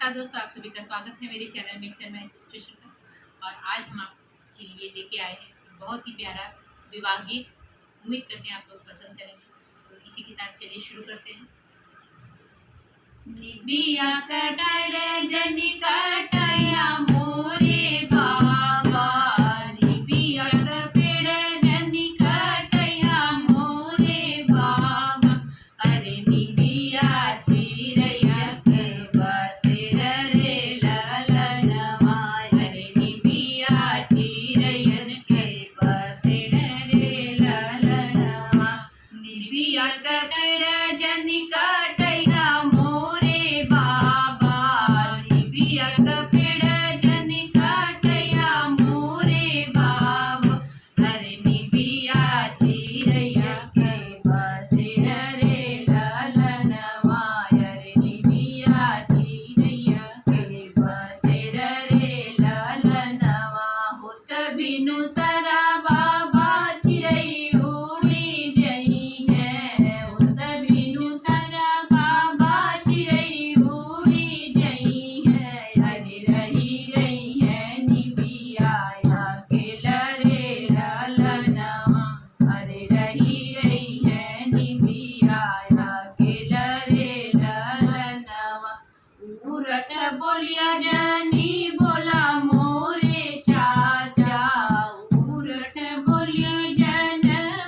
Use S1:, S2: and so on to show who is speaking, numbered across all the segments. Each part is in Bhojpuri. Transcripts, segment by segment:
S1: नमस्कार दोस्तों, आप सभी का स्वागत है मेरे चैनल मिक्सर मैजिस्ट्रेशन का। और आज हम आपके लिए लेके आए हैं बहुत ही प्यारा विवाह गीत। उम्मीद करते हैं आप लोग पसंद करेंगे। तो इसी के साथ चलिए शुरू करते हैं। निबिया कटाले जनी कटाया मोरे बाबा, निबिया का पेड़ जनी कटाया मोरे बाबा। अरे निबिया चिरैया के बसेर रे ललनवा, अरे निबिया चिरैयन के बसेर रे ललनवा। निबिया का पेड़ जनी कटाया मोरे बाबा, निबिया का पेड़ जनी कटाया मोरे बाबा। अरे निबिया चिरैया के बसेर रे ललनवा, अरे निबिया चिरैया के बसेर रे ललनवा। होत बिनु सरा बाबा चिरई उड़ी जई है, होत बिनु सरा बाबा चिरई उड़ी जई है। अरे रही गई है निबिया अकेला रे ललनवा, अरे रही गई है निबिया अकेला रे ललनवा। उरट बोलिया जनी बोला मोरे चाचा, उरट बोलिया जन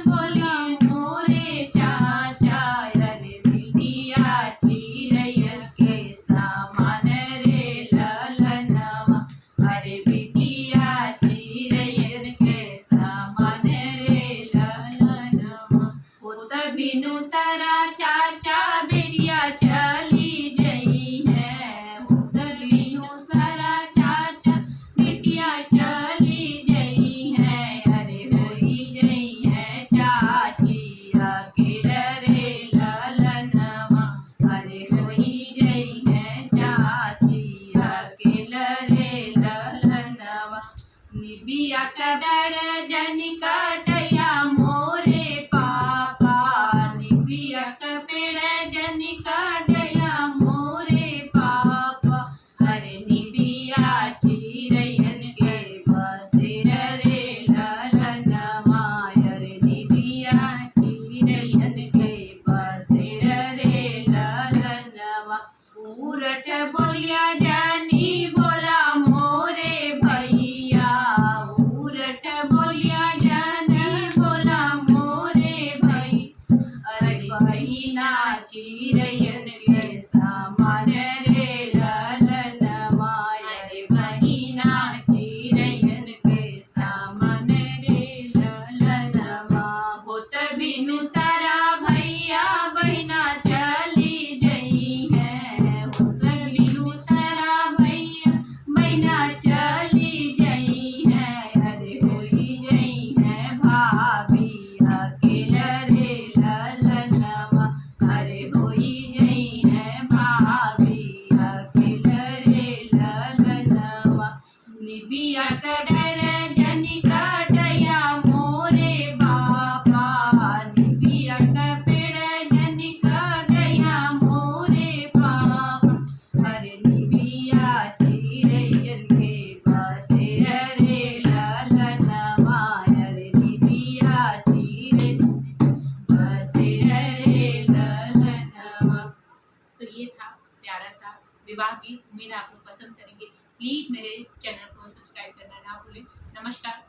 S1: बोला मोरे चाचा। अरे बिटिया चिरैयन के सामान रे ललनवा, अरे बिटिया चिरैयन के सामान रे ललनवा। होत बिनु सारा चाचा बेटिया चली गई है, होत बिनु सारा चाचा बेटिया चली गई है। अरे होई गई है चाची अकेला रे ललनवा, अरे होई गई है चाची अकेला रे ललनवा। निबिया का पेड़ जनी कटाया मोरे पापा, निबिया का पेड़ जनी कटाया मोरे पापा। अरे निबिया चिरैयन के बसेर रे ललनवा, अरे निबिया चिरैयन के बसेर रे ललनवा। उरट बोलिया जनी बोला मोरे भैया, उरट बोलिया जनी बोला मोरे भई। अरे बहिना चिरैयन के सामान रे ललनवा, अरे बहिना चिरैयन के सामान रे ललनवा। होत बिनु सारा भैया बहिना चली गई है, होत बिनु सारा भैया बहिना चली गई है। अरे होई गई है भाभी अकेला रे ललनवा, अरे होई गई है भाभी अकेला रे ललनवा। निबिया का पेड़ जनी कटाया मोरे बाबा, निबिया का पेड़ जनी कटाया मोरे बाबा। अरे निबिया चिरैयन के बसेर रे ललनवा, अरे निबिया चिरैयन बसेर रे ललनवा। तो ये था प्यारा सा विवाह गीत। उम्मीद आप लोग पसंद करेंगे। प्लीज मेरे चैनल को सब्सक्राइब करना ना भूलें। नमस्कार।